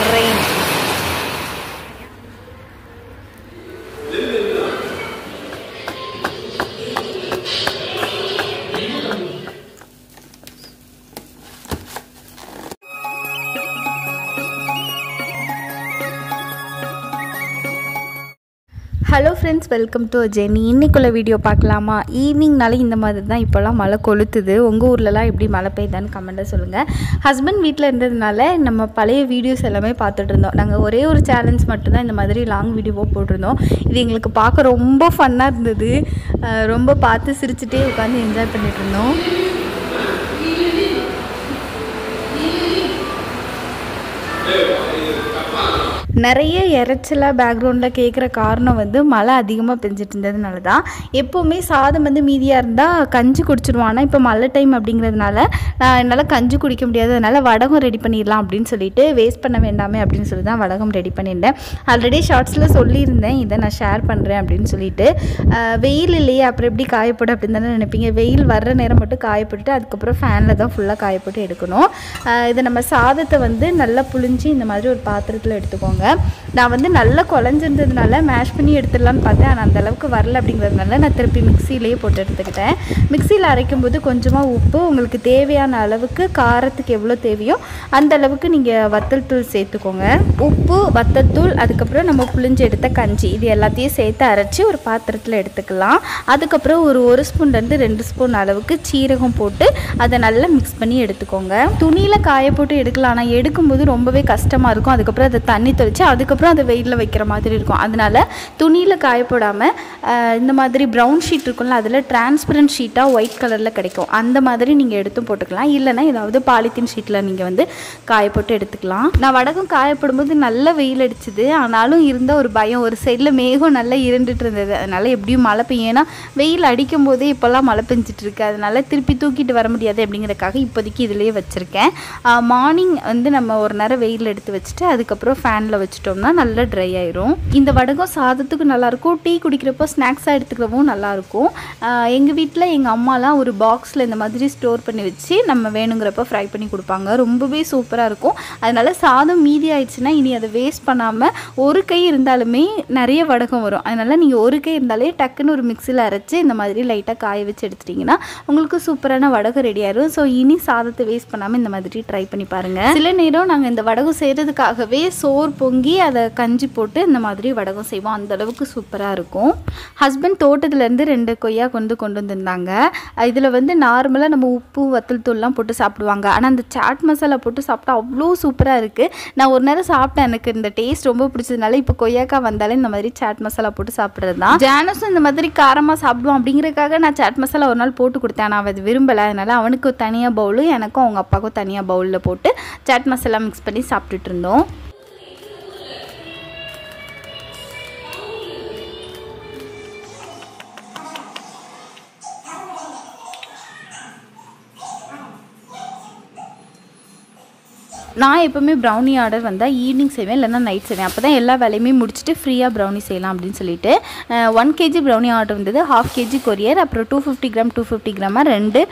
Rain. Hello friends, welcome to Jenny. இன்றைக்குள்ள video பார்க்கலாமா? ஈவினிங்னாலே இந்த மாதிரி தான் இப்போல்லாம் மழை கொளுத்துது. உங்கள் ஊர்லலாம் எப்படி மழை பெய்யுதான்னு கமெண்ட்டாக சொல்லுங்கள். ஹஸ்பண்ட் வீட்டில் இருந்ததுனால நம்ம பழைய வீடியோஸ் எல்லாமே பார்த்துட்டு இருந்தோம். நாங்கள் ஒரே ஒரு சேலஞ்ச் மட்டும்தான் இந்த மாதிரி லாங் வீடியோவாக போட்டிருந்தோம். இது எங்களுக்கு பார்க்க ரொம்ப ஃபன்னாக இருந்தது. ரொம்ப பார்த்து சிரிச்சுட்டே உட்காந்து என்ஜாய் பண்ணிட்டு இருந்தோம். நிறைய இறைச்சலாக பேக்ரவுண்டில் கேட்குற காரணம் வந்து மழை அதிகமாக பெஞ்சிட்டு இருந்ததுனால தான். எப்போவுமே சாதம் வந்து மீதியாக இருந்தால் கஞ்சி குடிச்சிடுவோம். ஆனால் இப்போ மழை டைம் அப்படிங்கிறதுனால என்னால் கஞ்சி குடிக்க முடியாது. அதனால் வடகம் ரெடி பண்ணிடலாம் அப்படின்னு சொல்லிட்டு வேஸ்ட் பண்ண வேண்டாமே அப்படின்னு சொல்லி தான் வடகம் ரெடி பண்ணியிருந்தேன். ஆல்ரெடி ஷார்ட்ஸில் சொல்லியிருந்தேன், இதை நான் ஷேர் பண்ணுறேன் அப்படின்னு சொல்லிட்டு. வெயில் இல்லையே அப்புறம் எப்படி காயப்போடு அப்படின்னு தானே நினைப்பீங்க. வெயில் வர்ற நேரம் மட்டும் காயப்போட்டுட்டு அதுக்கப்புறம் ஃபேனில் தான் ஃபுல்லாக காயப்போட்டு எடுக்கணும். இதை நம்ம சாதத்தை வந்து நல்லா புழிஞ்சு இந்த மாதிரி ஒரு பாத்திரத்தில் எடுத்துக்கோங்க. நான் வந்து நல்லா குழஞ்சிருந்ததுனால மேஷ் பண்ணி எடுத்துடலான்னு பார்த்தேன். ஆனால் அந்தளவுக்கு வரல அப்படிங்கிறதுனால நான் திருப்பி மிக்சியிலேயே போட்டு எடுத்துக்கிட்டேன். மிக்சியில் அரைக்கும் போது கொஞ்சமாக உப்பு, உங்களுக்கு தேவையான அளவுக்கு காரத்துக்கு எவ்வளோ தேவையோ அந்த அளவுக்கு நீங்கள் வத்தல் தூள் சேர்த்துக்கோங்க. உப்பு, வத்தத்தூள், அதுக்கப்புறம் நம்ம புளிஞ்சு எடுத்த கஞ்சி, இது எல்லாத்தையும் சேர்த்து அரைச்சி ஒரு பாத்திரத்தில் எடுத்துக்கலாம். அதுக்கப்புறம் ஒரு ஸ்பூன்லேருந்து 2 ஸ்பூன் அளவுக்கு சீரகம் போட்டு அதை நல்லா மிக்ஸ் பண்ணி எடுத்துக்கோங்க. துணியில் காய போட்டு எடுக்கலாம். ஆனால் எடுக்கும்போது ரொம்பவே கஷ்டமாக இருக்கும். அதுக்கப்புறம் அதை தண்ணி தெளித்து அதுக்கப்புறம் அதை வெயிலில் வைக்கிற மாதிரி இருக்கும். அதனால் துணியில் காய போடாமல் இந்த மாதிரி ப்ரௌன் ஷீட் இருக்கும்ல, அதில் டிரான்ஸ்பரண்ட் ஷீட்டாக ஒயிட் கலரில் கிடைக்கும். அந்த மாதிரி நீங்கள் எடுத்தும் போட்டுக்கலாம். இல்லைனா ஏதாவது பாலித்தீன் ஷீட்டில் நீங்கள் வந்து காய போட்டு எடுத்துக்கலாம். நான் வடகம் காயப்படும்போது நல்ல வெயில் அடிச்சுது. ஆனாலும் இருந்த ஒரு பயம், ஒரு சைடில் மேகம் நல்லா இருண்டுட்டு இருந்தது. அதனால் எப்படியும் மழை பெய்யும். ஏன்னா வெயில் அடிக்கும் போதே இப்போல்லாம் மழை பெஞ்சிட்டு இருக்கு. அதனால் திருப்பி தூக்கிட்டு வர முடியாது அப்படிங்கிறதுக்காக இப்போதைக்கு இதிலேயே வச்சுருக்கேன். மார்னிங் வந்து நம்ம ஒரு நேரம் வெயில் எடுத்து வச்சுட்டு அதுக்கப்புறம் ஃபேனில் வச்சுட்டோம்னா நல்லா ட்ரை ஆயிரும். இந்த வடகம் சாதத்துக்கு நல்லாயிருக்கும். டீ குடிக்கிறப்போ ஸ்நாக்ஸாக எடுத்துக்கிறவும் நல்லாயிருக்கும். எங்கள் வீட்டில் எங்கள் அம்மாலாம் ஒரு பாக்ஸில் இந்த மாதிரி ஸ்டோர் பண்ணி வச்சு நம்ம வேணுங்கிறப்ப ஃப்ரை பண்ணி கொடுப்பாங்க. ரொம்பவே சூப்பராக இருக்கும். அதனால் சாதம் மீதி ஆயிடுச்சுன்னா இனி அதை வேஸ்ட் பண்ணாமல் ஒரு கை இருந்தாலுமே நிறைய வடகம் வரும். அதனால் நீங்கள் ஒரு கை இருந்தாலே டக்குன்னு ஒரு மிக்சியில் அரைச்சி இந்த மாதிரி லைட்டாக காய வச்சு எடுத்துட்டிங்கன்னா உங்களுக்கு சூப்பரான வடகம் ரெடி ஆயிரும். ஸோ இனி சாதத்தை வேஸ்ட் பண்ணாமல் இந்த மாதிரி ட்ரை பண்ணி பாருங்கள். சில நேரம் நாங்கள் இந்த வடகம் செய்கிறதுக்காகவே சோறு பொங்கி அதை கஞ்சி போட்டு இந்த மாதிரி வடகம் செய்வோம். அந்தளவுக்கு சூப்பராக இருக்கும். ஹஸ்பண்ட் தோட்டத்துலேருந்து 2 கொய்யா கொண்டு வந்திருந்தாங்க. இதில் வந்து நார்மலாக நம்ம உப்பு, வத்தல் தூள்லாம் போட்டு சாப்பிடுவாங்க. ஆனால் அந்த சாட் மசாலா போட்டு சாப்பிட்டா அவ்வளோ சூப்பராக இருக்குது. நான் ஒரு நேரம் சாப்பிட்டேன், எனக்கு இந்த டேஸ்ட் ரொம்ப பிடிச்சதுனால இப்போ கொய்யாக்கா வந்தாலே இந்த மாதிரி சாட் மசாலா போட்டு சாப்பிட்றது தான். ஜானஸும் இந்த மாதிரி காரமாக சாப்பிடுவோம் அப்படிங்கிறதுக்காக நான் சாட் மசாலா ஒரு நாள் போட்டு கொடுத்தேன். நான் அது விரும்பலை. அதனால் அவனுக்கு தனியாக பவுலு, எனக்கும் அவங்க அப்பாவுக்கும் தனியாக பவுலில் போட்டு சாட் மசாலா மிக்ஸ் பண்ணி சாப்பிட்டுட்டு இருந்தோம். நான் எப்போவுமே ப்ரௌனி ஆர்டர் வந்தால் ஈவினிங் செய்வேன், இல்லைனா நைட் செய்வேன். அப்போ தான் எல்லா வேலையுமே முடிச்சுட்டு ஃப்ரீயாக ப்ரௌனி செய்யலாம் அப்படின்னு சொல்லிட்டு 1 kg ப்ரௌனி ஆர்டர் வந்தது. 1/2 kg கொரியர், அப்புறம் 250 கிராம் 250 கிராமாக 2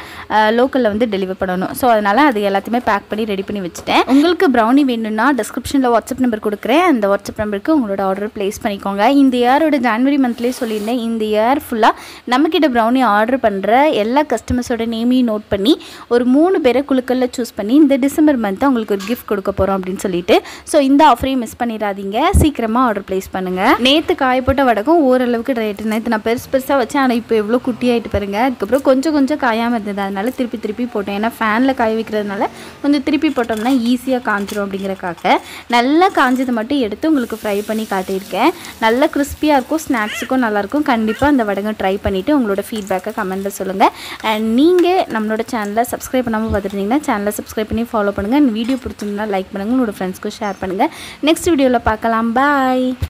லோக்கலில் வந்து டெலிவர் பண்ணணும். ஸோ அதனால் அது எல்லாத்தையுமே பேக் பண்ணி ரெடி பண்ணி வச்சுட்டேன். உங்களுக்கு ப்ரௌனி வேணும்னா டிஸ்கிரிப்ஷனில் வாட்ஸ்அப் நம்பர் கொடுக்குறேன். அந்த வாட்ஸ்அப் நம்பருக்கு உங்களோட ஆர்டர் ப்ளேஸ் பண்ணிக்கோங்க. இந்த இயரோட ஜனவரி மந்த்லேயே சொல்லியிருந்தேன், இந்த இயர் ஃபுல்லாக நம்மக்கிட்ட ப்ரௌனி ஆர்டர் பண்ணுற எல்லா கஸ்டமர்ஸோட நேமையும் நோட் பண்ணி ஒரு 3 பேரை குழுக்களில் சூஸ் பண்ணி இந்த டிசம்பர் மந்த்து உங்களுக்கு ஒரு கிஃப்ட் கொடுக்க போகிறோம் அப்படின்னு சொல்லிட்டு. ஸோ இந்த ஆஃபரையும் மிஸ் பண்ணிடாதீங்க. சீக்கிரமாக ஆர்டர் ப்ளேஸ் பண்ணுங்கள். நேற்று காயப்போட்ட வடகம் ஓரளவுக்கு ட்ரைட்டு. நேற்று நான் பெருசாக வச்சேன், ஆனால் இப்போ எவ்வளோ குட்டியாகிட்டு பாருங்க. அதுக்கப்புறம் கொஞ்சம் காயாமல் இருந்தது. அதனால திருப்பி போட்டேன். ஏன்னா ஃபேனில் காய வைக்கிறதுனால கொஞ்சம் திருப்பி போட்டோம்னா ஈஸியாக காஞ்சிரும் அப்படிங்கிறக்காக நல்லா காஞ்சது மட்டும் எடுத்து உங்களுக்கு ஃப்ரை பண்ணி காட்டியிருக்கேன். நல்லா கிறிஸ்பியாக இருக்கும், ஸ்நாக்ஸுக்கும் நல்லாயிருக்கும். கண்டிப்பாக அந்த வடகம் ட்ரை பண்ணிவிட்டு உங்களோட ஃபீட்பேக்கை கமெண்ட்டில் சொல்லுங்கள். அண்ட் நீங்கள் நம்மளோட சேனலை சப்ஸ்கிரைப் பண்ணாமல் பார்த்துருந்தீங்கன்னா சேனலை சப்ஸ்கிரைப் பண்ணி ஃபாலோ பண்ணுங்கள். இந்த வீடியோ பிடிச்சிருந்தா லைக் பண்ணுங்கள், உங்களோட ஃப்ரெண்ட்ஸ்க்கும் ஷேர் பண்ணுங்கள். நெக்ஸ்ட் வீடியோவில் பார்க்கலாம். பாய்.